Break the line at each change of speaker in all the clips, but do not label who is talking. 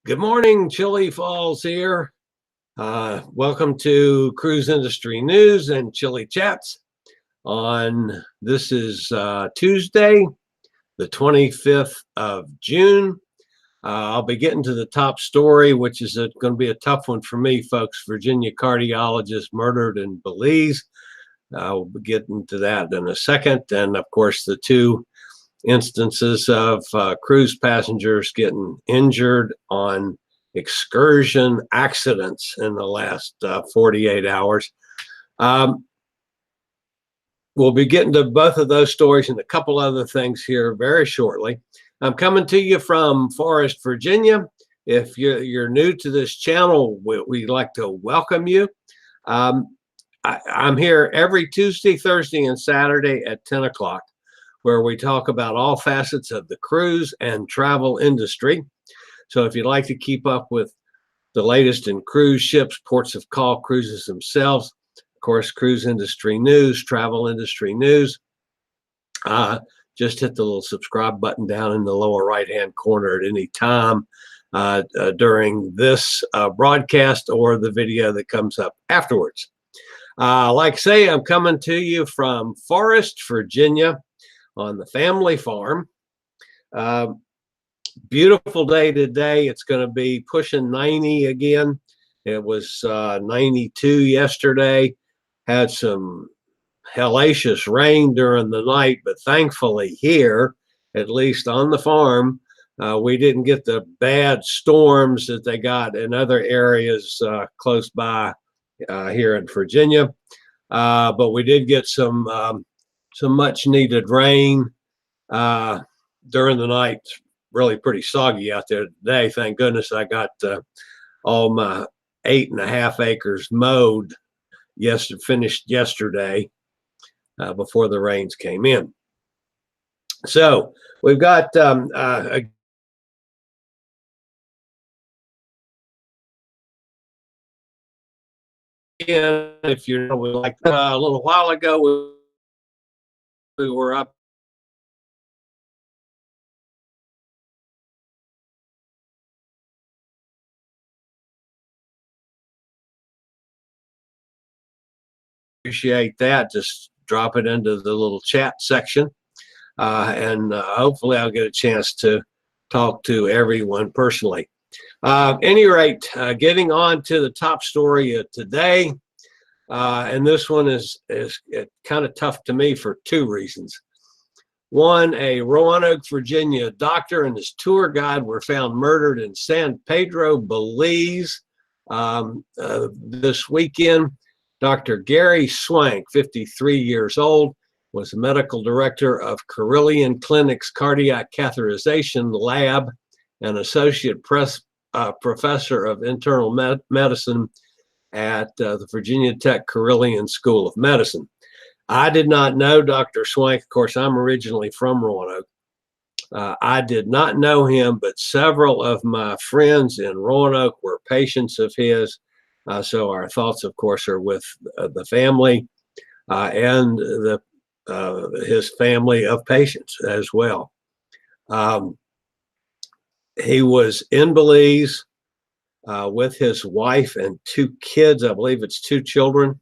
Good morning, Chillie Falls here. Welcome to Cruise Industry News and Chillie Chats. This is Tuesday, the 25th of June. I'll be getting to the top story, which is going to be a tough one for me, folks. Virginia cardiologist murdered in Belize. We'll be getting to that in a second. And of course, the two instances of cruise passengers getting injured on excursion accidents in the last 48 hours. We'll be getting to both of those stories and a couple other things here very shortly. I'm coming to you from Forest, Virginia. If you're new to this channel, we'd like to welcome you. I'm here every Tuesday, Thursday, and Saturday at 10 o'clock, where we talk about all facets of the cruise and travel industry. So if you'd like to keep up with the latest in cruise ships, ports of call, cruises themselves, of course, cruise industry news, travel industry news, just hit the little subscribe button down in the lower right-hand corner at any time during this broadcast or the video that comes up afterwards. Like I say, I'm coming to you from Forest, Virginia, on the family farm. Beautiful day today. It's going to be pushing 90 again. It was 92 yesterday. Had some hellacious rain during the night, but thankfully here, at least on the farm, we didn't get the bad storms that they got in other areas close by here in Virginia. But we did get some much needed rain during the night. Really pretty soggy out there today. Thank goodness I got all my 8.5 acres mowed finished yesterday before the rains came in. So we've got again, if you know, like a little while ago we were up appreciate that. Just drop it into the little chat section, and hopefully I'll get a chance to talk to everyone personally. At any rate, getting on to the top story of today, and this one is kind of tough to me for two reasons. One, a Roanoke, Virginia doctor and his tour guide were found murdered in San Pedro, Belize this weekend. Dr. Gary Swank, 53 years old, was the medical director of Carilion Clinic's cardiac catheterization lab and associate professor of internal medicine at the Virginia Tech Carilion School of Medicine. I did not know Dr. Swank. Of course, I'm originally from Roanoke. I did not know him, but several of my friends in Roanoke were patients of his. So our thoughts, of course, are with the family and his family of patients as well. He was in Belize with his wife and two kids. I believe it's two children.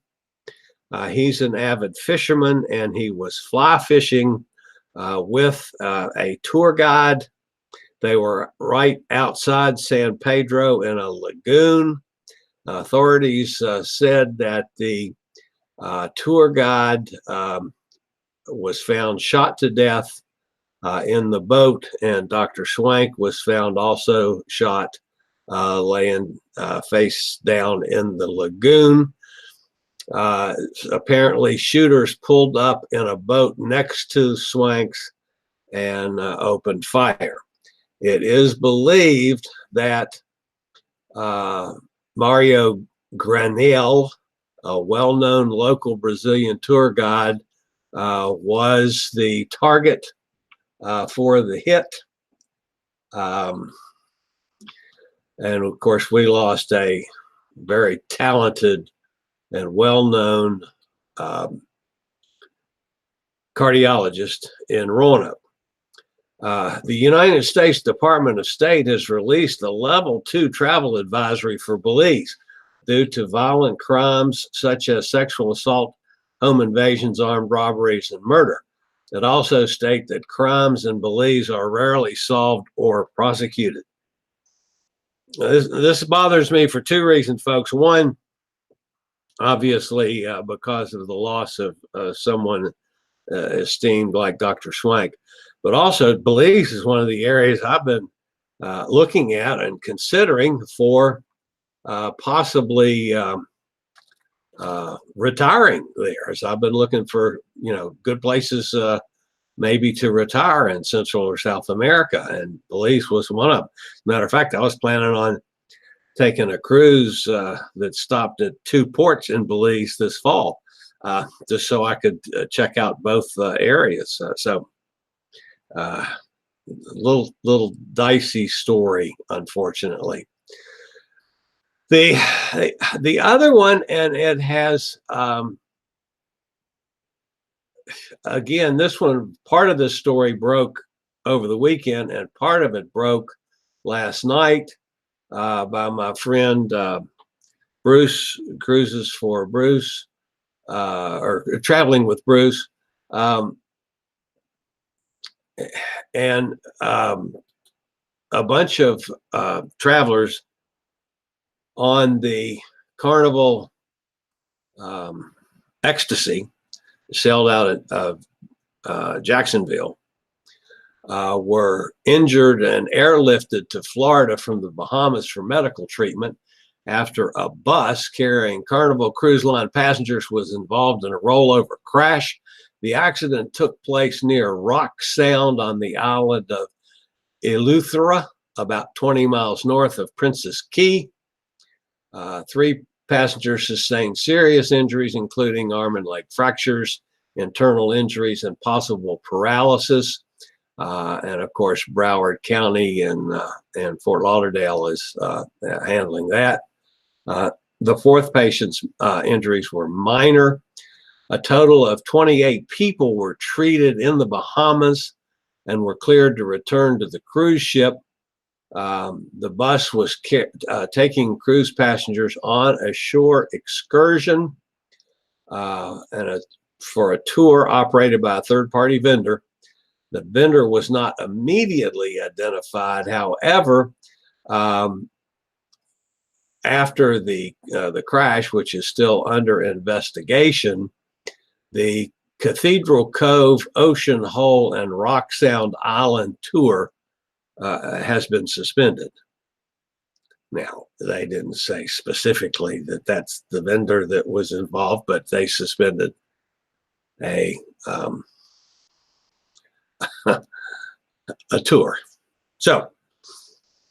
He's an avid fisherman, and he was fly fishing with a tour guide. They were right outside San Pedro in a lagoon. Authorities said that the tour guide was found shot to death in the boat, and Dr. Swank was found also shot laying face down in the lagoon. Apparently, shooters pulled up in a boat next to Swank's and opened fire. It is believed that Mario Granel, a well-known local Brazilian tour guide, was the target for the hit. And of course, we lost a very talented and well-known cardiologist in Roanoke. The United States Department of State has released a level 2 travel advisory for Belize due to violent crimes such as sexual assault, home invasions, armed robberies, and murder. It also states that crimes in Belize are rarely solved or prosecuted. This bothers me for two reasons, folks. One, obviously, because of the loss of someone esteemed like Dr. Swank, but also Belize is one of the areas I've been looking at and considering for possibly retiring there. As I've been looking for, good places maybe to retire in Central or South America, and Belize was one of them. Matter of fact, I was planning on taking a cruise that stopped at 2 ports in Belize this fall, just so I could check out both areas. Little dicey story, unfortunately. The other one, and it has again, this one, part of this story broke over the weekend, and part of it broke last night by my friend Bruce, Cruises for Bruce, or Traveling with Bruce. And a bunch of travelers on the Carnival Ecstasy sailed out at Jacksonville were injured and airlifted to Florida from the Bahamas for medical treatment after a bus carrying Carnival Cruise Line passengers was involved in a rollover crash. The accident took place near Rock Sound on the island of Eleuthera, about 20 miles north of Princess Key. 3 passengers sustained serious injuries, including arm and leg fractures, internal injuries, and possible paralysis. And of course, Broward County and Fort Lauderdale is handling that. The 4th patient's injuries were minor. A total of 28 people were treated in the Bahamas and were cleared to return to the cruise ship. The bus was taking cruise passengers on a shore excursion for a tour operated by a third-party vendor. The vendor was not immediately identified. However, after the crash, which is still under investigation, the Cathedral Cove, Ocean Hole, and Rock Sound Island tour has been suspended. Now, they didn't say specifically that that's the vendor that was involved, but they suspended a tour. So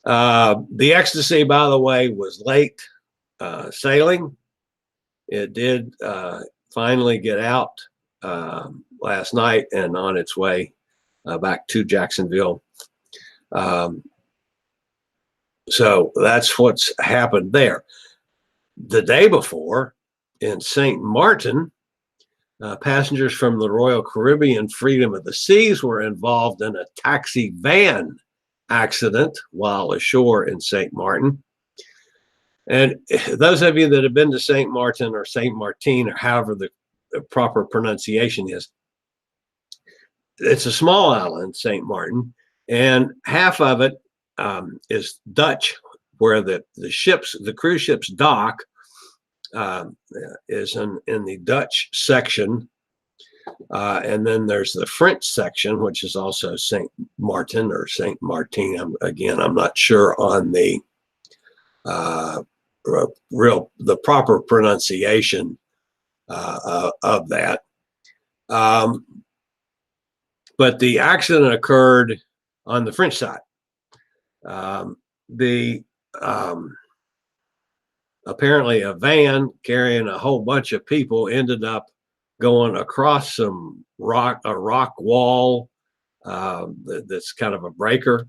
the Ecstasy, by the way, was late sailing. It did finally get out last night and on its way back to Jacksonville. So that's what's happened there. The day before, in St Maarten, passengers from the Royal Caribbean Freedom of the Seas were involved in a taxi van accident while ashore in St Maarten. And those of you that have been to St Maarten or St Maarten, or however the proper pronunciation is, it's a small island, St Maarten, and half of it is Dutch, where the cruise ships dock is in the Dutch section, and then there's the French section, which is also St Maarten or St Maarten. I'm not sure on the the proper pronunciation of that. But the accident occurred on the French side. Apparently a van carrying a whole bunch of people ended up going across a rock wall that's kind of a breaker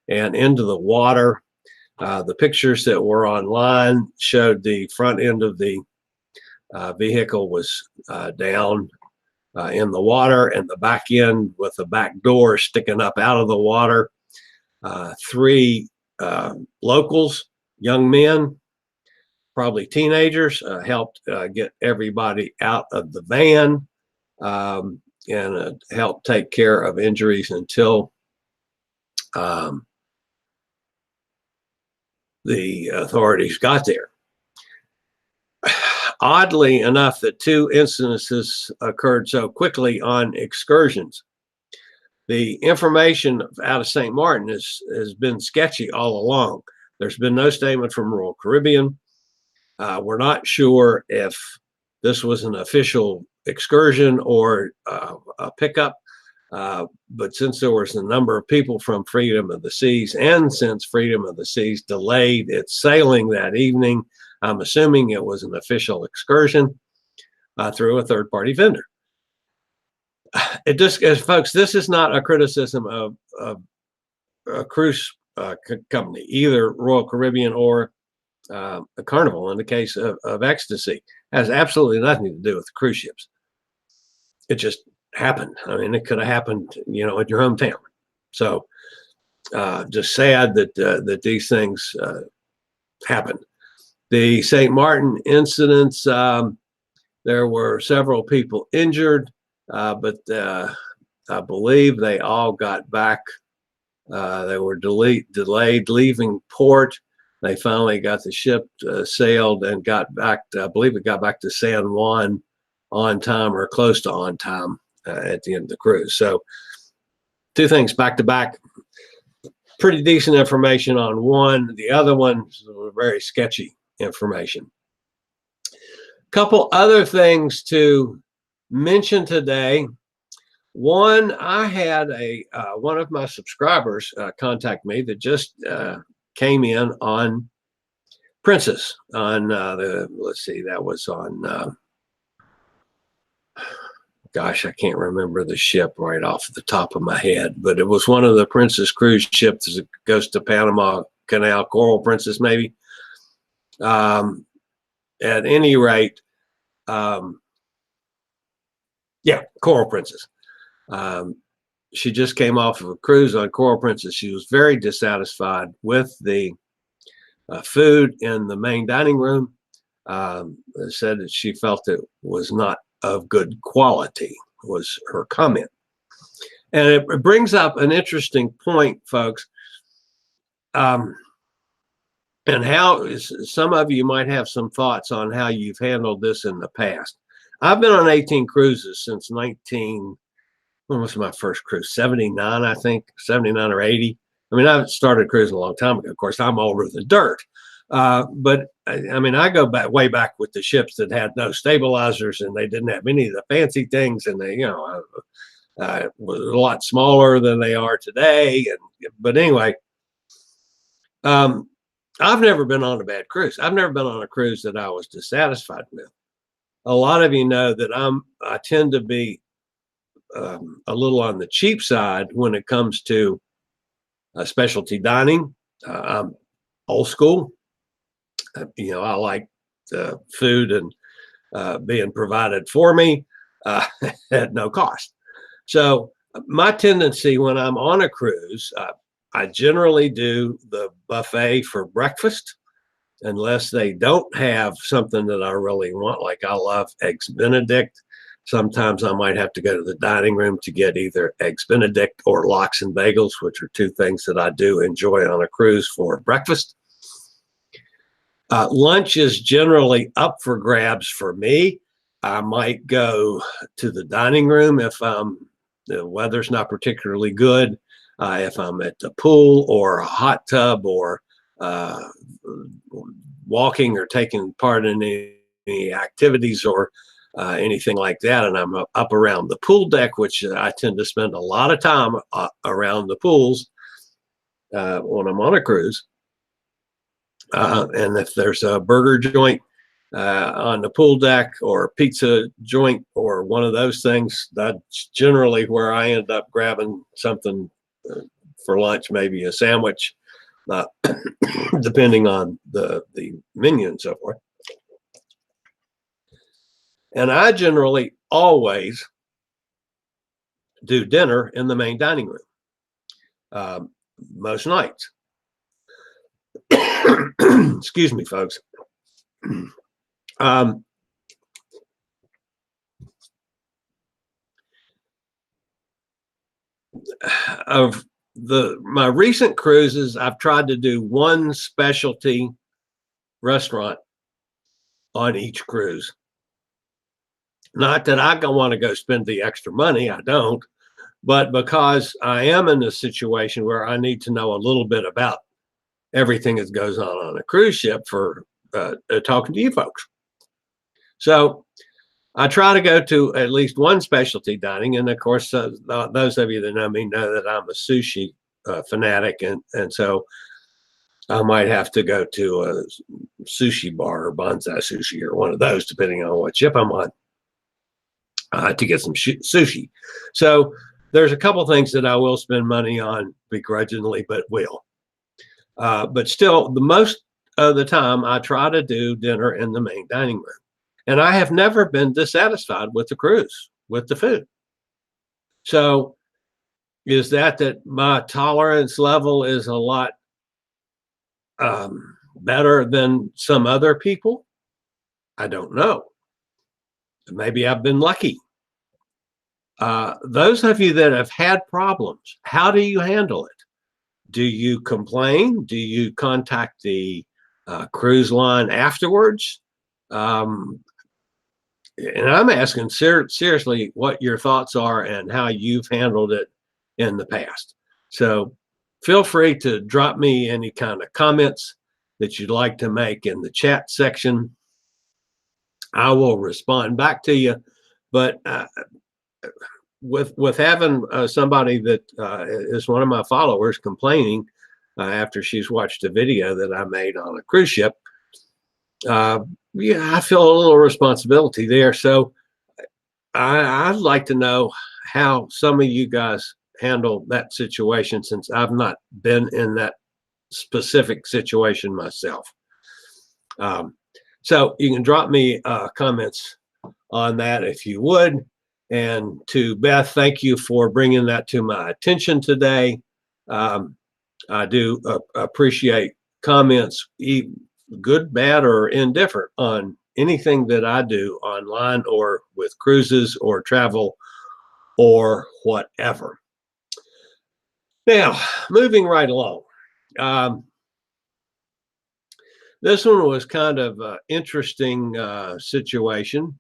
and into the water. The pictures that were online showed the front end of the vehicle was down, in the water, and the back end with a back door sticking up out of the water. 3 locals, young men, probably teenagers, helped get everybody out of the van, and helped take care of injuries until the authorities got there. Oddly enough, the 2 incidences occurred so quickly on excursions. The information out of St. Maarten has been sketchy all along. There's been no statement from Royal Caribbean. We're not sure if this was an official excursion or a pickup, but since there was a number of people from Freedom of the Seas, and since Freedom of the Seas delayed its sailing that evening, I'm assuming it was an official excursion through a third-party vendor. It just, folks, this is not a criticism of a cruise company, either Royal Caribbean or a Carnival in the case of Ecstasy. It has absolutely nothing to do with cruise ships. It just happened. I mean, it could have happened, you know, at your hometown. So just sad that these things happen. The St. Maarten incidents, there were several people injured, but I believe they all got back. They were delayed leaving port. They finally got the ship sailed and got back, I believe it got back to San Juan on time or close to on time at the end of the cruise. So 2 things back to back. Pretty decent information on one. The other one was very sketchy information. Couple other things to mention today. One, I had one of my subscribers contact me that just came in on Princess on let's see, that was on gosh, I can't remember the ship right off the top of my head, but it was one of the Princess cruise ships that goes to Panama Canal, Coral Princess maybe. At any rate, yeah, Coral Princess. She just came off of a cruise on Coral Princess. She was very dissatisfied with the food in the main dining room. Said that she felt it was not of good quality, was her comment. And it brings up an interesting point, folks. And how some of you might have some thoughts on how you've handled this in the past. I've been on 18 cruises since when was my first cruise? 79, I think, 79 or 80. I mean, I started cruising a long time ago. Of course, I'm older than dirt. But I mean, I go way back with the ships that had no stabilizers and they didn't have any of the fancy things, and they, you know, was a lot smaller than they are today. But anyway, I've never been on a bad cruise. I've never been on a cruise that I was dissatisfied with. A lot of you know that I tend to be a little on the cheap side when it comes to specialty dining. I'm old school. You know, I like the food and being provided for me at no cost. So my tendency when I'm on a cruise, I generally do the buffet for breakfast, unless they don't have something that I really want. Like I love eggs Benedict. Sometimes I might have to go to the dining room to get either eggs Benedict or lox and bagels, which are 2 things that I do enjoy on a cruise for breakfast. Lunch is generally up for grabs for me. I might go to the dining room if the weather's not particularly good. If I'm at the pool or a hot tub or walking or taking part in any activities or anything like that, and I'm up around the pool deck, which I tend to spend a lot of time around the pools when I'm on a cruise. And if there's a burger joint on the pool deck or a pizza joint or one of those things, that's generally where I end up grabbing something for lunch, maybe a sandwich, depending on the menu and so forth. And I generally always do dinner in the main dining room most nights. Excuse me, folks. Of my recent cruises, I've tried to do one specialty restaurant on each cruise. Not that I want to go spend the extra money, I don't, but because I am in a situation where I need to know a little bit about everything that goes on a cruise ship for talking to you folks. So I try to go to at least one specialty dining. And of course, those of you that know me know that I'm a sushi fanatic. And so I might have to go to a sushi bar or Banzai Sushi or one of those, depending on what ship I'm on, to get some sushi. So there's a couple things that I will spend money on begrudgingly, but will. But still, the most of the time, I try to do dinner in the main dining room. And I have never been dissatisfied with the cruise, with the food. So is that my tolerance level is a lot better than some other people? I don't know. Maybe I've been lucky. Those of you that have had problems, how do you handle it? Do you complain? Do you contact the cruise line afterwards? And I'm asking seriously what your thoughts are and how you've handled it in the past. So feel free to drop me any kind of comments that you'd like to make in the chat section. I will respond back to you. But with having somebody that is one of my followers complaining after she's watched a video that I made on a cruise ship, yeah, I feel a little responsibility there. So I'd like to know how some of you guys handle that situation, since I've not been in that specific situation myself. So you can drop me comments on that if you would. And to Beth, thank you for bringing that to my attention today. I do appreciate comments, good, bad, or indifferent, on anything that I do online or with cruises or travel or whatever. Now, moving right along. This one was kind of an interesting situation.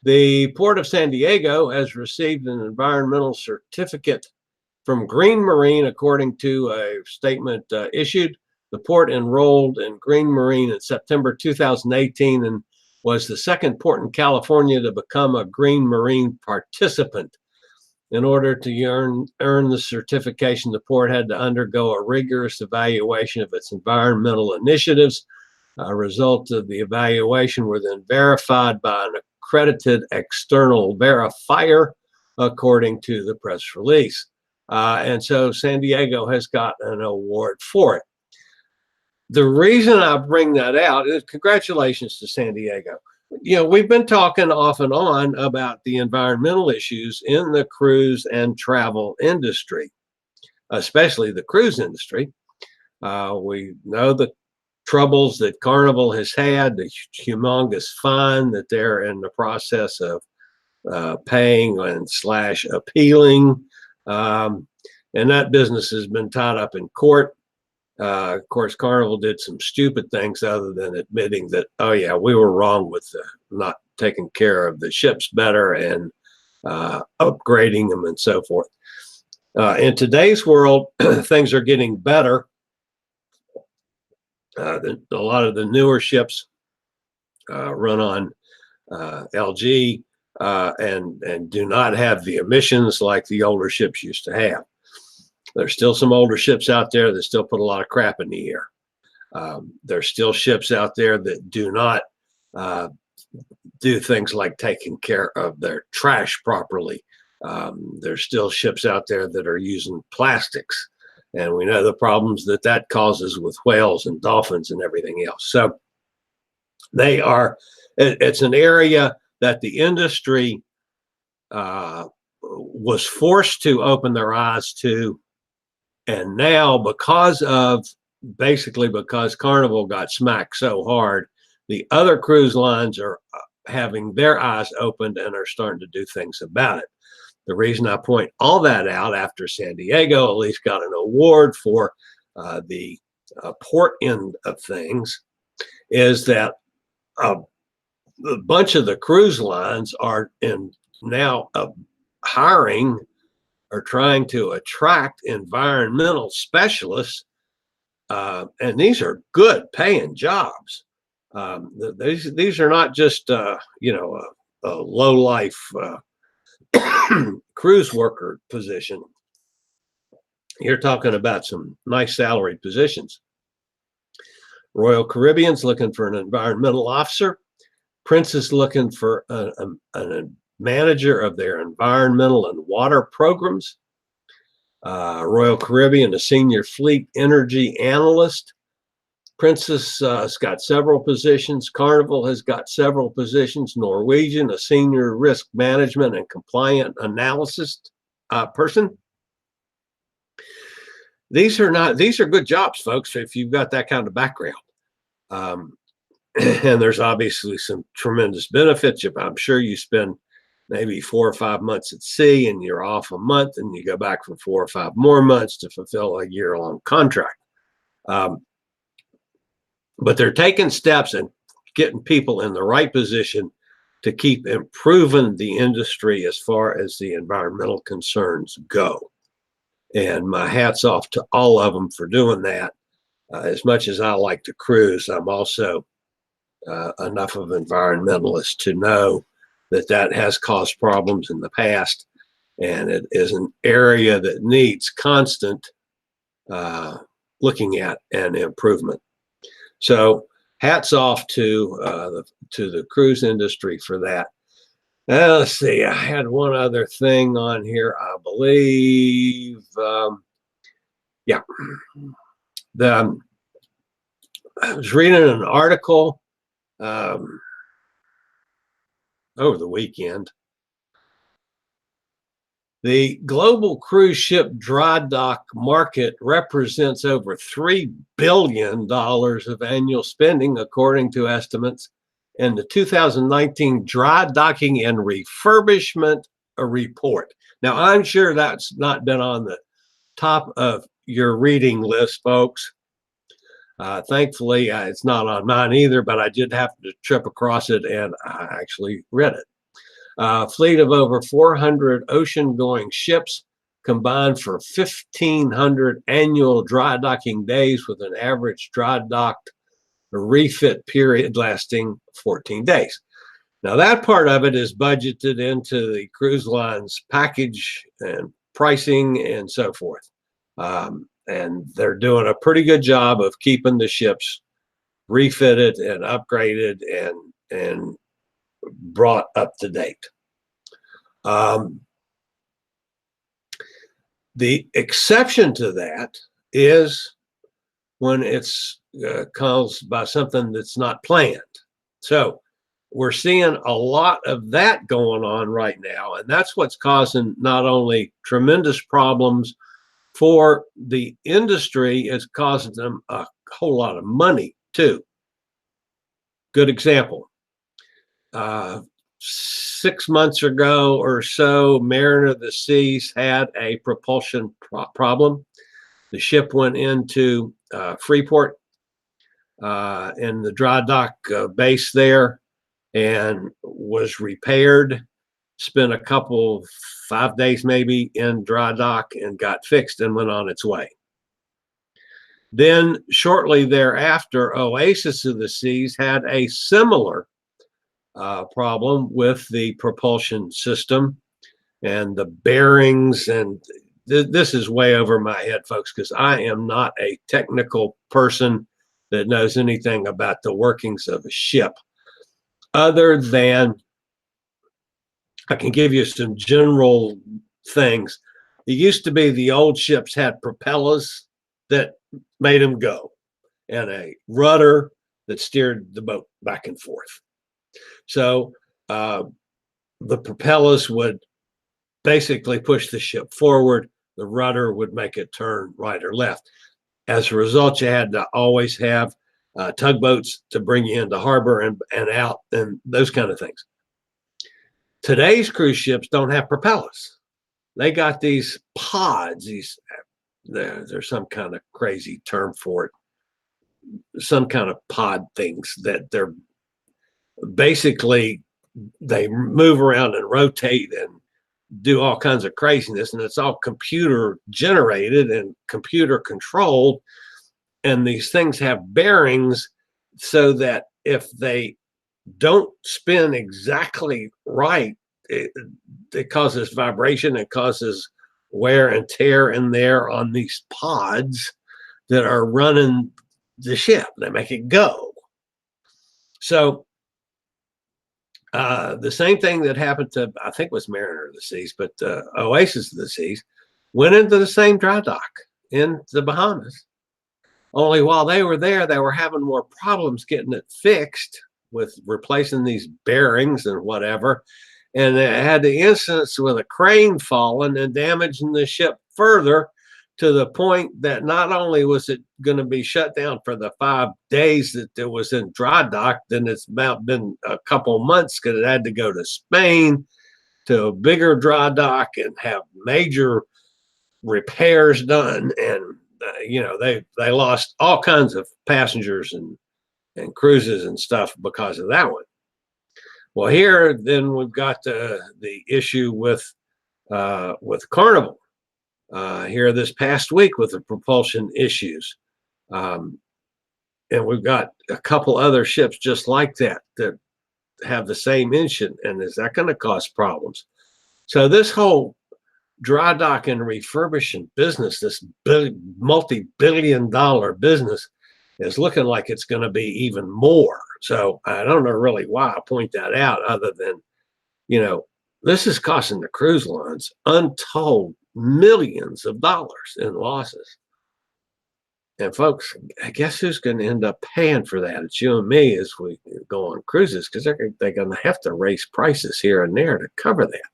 The Port of San Diego has received an environmental certificate from Green Marine, according to a statement issued. The port enrolled in Green Marine in September 2018 and was the second port in California to become a Green Marine participant. In order to earn the certification, the port had to undergo a rigorous evaluation of its environmental initiatives. A result of the evaluation were then verified by an accredited external verifier, according to the press release. And so San Diego has got an award for it. The reason I bring that out is congratulations to San Diego. You know, we've been talking off and on about the environmental issues in the cruise and travel industry, especially the cruise industry. We know the troubles that Carnival has had, the humongous fine that they're in the process of paying and / appealing. And that business has been tied up in court. Of course, Carnival did some stupid things other than admitting that, oh yeah, we were wrong with not taking care of the ships better and upgrading them and so forth. In today's world, things are getting better. A lot of the newer ships run on LG and do not have the emissions like the older ships used to have. There's still some older ships out there that still put a lot of crap in the air. There's still ships out there that do not do things like taking care of their trash properly. There's still ships out there that are using plastics. And we know the problems that causes with whales and dolphins and everything else. So it's an area that the industry was forced to open their eyes to. And now, because Carnival got smacked so hard, the other cruise lines are having their eyes opened and are starting to do things about it. The reason I point all that out, after San Diego at least got an award for the port end of things, is that a bunch of the cruise lines are now hiring or trying to attract environmental specialists, and these are good paying jobs. These are not just a low life cruise worker position. You're talking about some nice salaried positions. Royal Caribbean's looking for an environmental officer. Princess looking for a manager of their environmental and water programs. Royal Caribbean, a senior fleet energy analyst. Princess has got several positions. Carnival has got several positions. Norwegian, a senior risk management and compliant analysis person. These are good jobs, folks, if you've got that kind of background. And there's obviously some tremendous benefits. I'm sure you spend maybe 4 or 5 months at sea and you're off a month and you go back for 4 or 5 more months to fulfill a year-long contract. But they're taking steps and getting people in the right position to keep improving the industry as far as the environmental concerns go. And my hat's off to all of them for doing that. As much as I like to cruise, I'm also enough of an environmentalist to know that has caused problems in the past, and it is an area that needs constant looking at and improvement. So hats off to the cruise industry for that. Now, let's see, I had one other thing on here, I believe. I was reading an article over the weekend. The global cruise ship dry dock market represents over $3 billion of annual spending, according to estimates in the 2019 Dry Docking and Refurbishment Report. Now, I'm sure that's not been on the top of your reading list, folks. Thankfully, it's not on mine either, but I did have to trip across it, and I actually read it. Fleet of over 400 ocean-going ships combined for 1,500 annual dry docking days, with an average dry docked refit period lasting 14 days. Now, that part of it is budgeted into the cruise line's package and pricing and so forth. And they're doing a pretty good job of keeping the ships refitted and upgraded and brought up to date. The exception to that is when it's caused by something that's not planned. So we're seeing a lot of that going on right now, and that's what's causing not only tremendous problems for the industry, it's causing them a whole lot of money too. Good example. 6 months ago or so, Mariner of the Seas had a propulsion problem. The ship went into Freeport in the dry dock base there and was repaired. Spent a couple, 5 days maybe, in dry dock and got fixed and went on its way. Then shortly thereafter, Oasis of the Seas had a similar problem with the propulsion system and the bearings. And this is way over my head, folks, because I am not a technical person that knows anything about the workings of a ship, other than I can give you some general things. It used to be the old ships had propellers that made them go and a rudder that steered the boat back and forth. So the propellers would basically push the ship forward. The rudder would make it turn right or left. As a result, you had to always have tugboats to bring you into harbor and out and those kind of things. Today's cruise ships don't have propellers. They got these pods. There's some kind of crazy term for it. Some kind of pod things that they're basically, they move around and rotate and do all kinds of craziness, and it's all computer generated and computer controlled. And these things have bearings so that if they don't spin exactly right, it causes vibration. It causes wear and tear in there on these pods that are running the ship. They make it go. So the same thing that happened to, I think it was Mariner of the Seas, but Oasis of the Seas, went into the same dry dock in the Bahamas. Only while they were there, they were having more problems getting it fixed with replacing these bearings and whatever. And it had the incidents with a crane falling and damaging the ship further, to the point that not only was it going to be shut down for the 5 days that it was in dry dock, then it's about been a couple months because it had to go to Spain to a bigger dry dock and have major repairs done. And they lost all kinds of passengers and cruises and stuff because of that one. Well, here then we've got the issue with Carnival here this past week with the propulsion issues, and we've got a couple other ships just like that have the same engine, and is that going to cause problems? So this whole dry dock and refurbishing business, this multi-billion-dollar business, is looking like it's going to be even more. So I don't know really why I point that out, other than, this is costing the cruise lines untold millions of dollars in losses. And folks, I guess who's going to end up paying for that? It's you and me as we go on cruises, because they're going to have to raise prices here and there to cover that.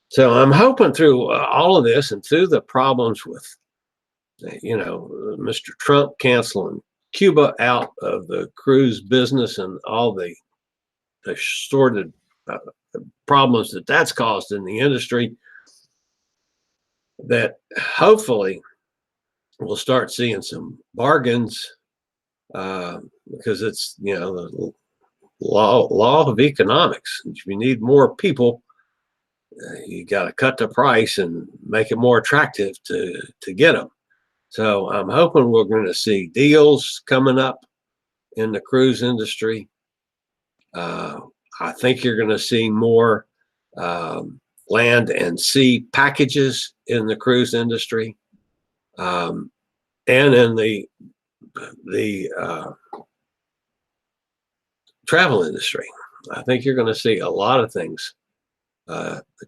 So I'm hoping through all of this and through the problems with, Mr. Trump canceling Cuba out of the cruise business and all the sordid problems that's caused in the industry, that hopefully we'll start seeing some bargains, because it's, the law of economics. If you need more people, you got to cut the price and make it more attractive to get them. So I'm hoping we're going to see deals coming up in the cruise industry. I think you're going to see more land and sea packages in the cruise industry, and in the travel industry. I think you're going to see a lot of things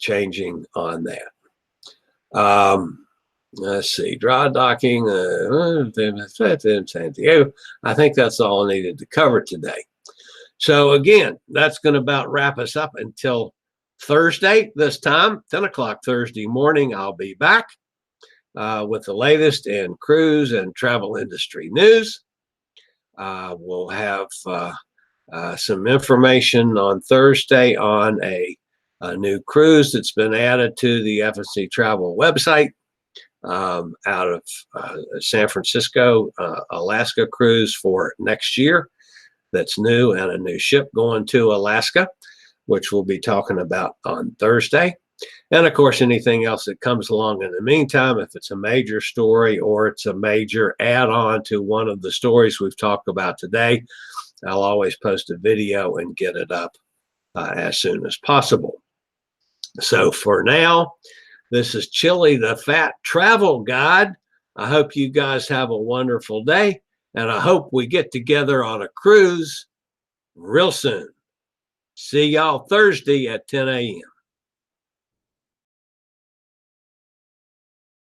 changing on that. Let's see, dry docking, San Diego. I think that's all I needed to cover today. So again, that's going to about wrap us up until Thursday. This time, 10 o'clock Thursday morning, I'll be back with the latest in cruise and travel industry news. We'll have some information on Thursday on a new cruise that's been added to the FNC Travel website, out of San Francisco, Alaska cruise for next year. That's new, and a new ship going to Alaska, which we'll be talking about on Thursday. And of course, anything else that comes along in the meantime, if it's a major story or it's a major add-on to one of the stories we've talked about today, I'll always post a video and get it up as soon as possible. So for now, this is Chillie, the Fat Travel Guide. I hope you guys have a wonderful day, and I hope we get together on a cruise real soon. See y'all Thursday at 10 a.m.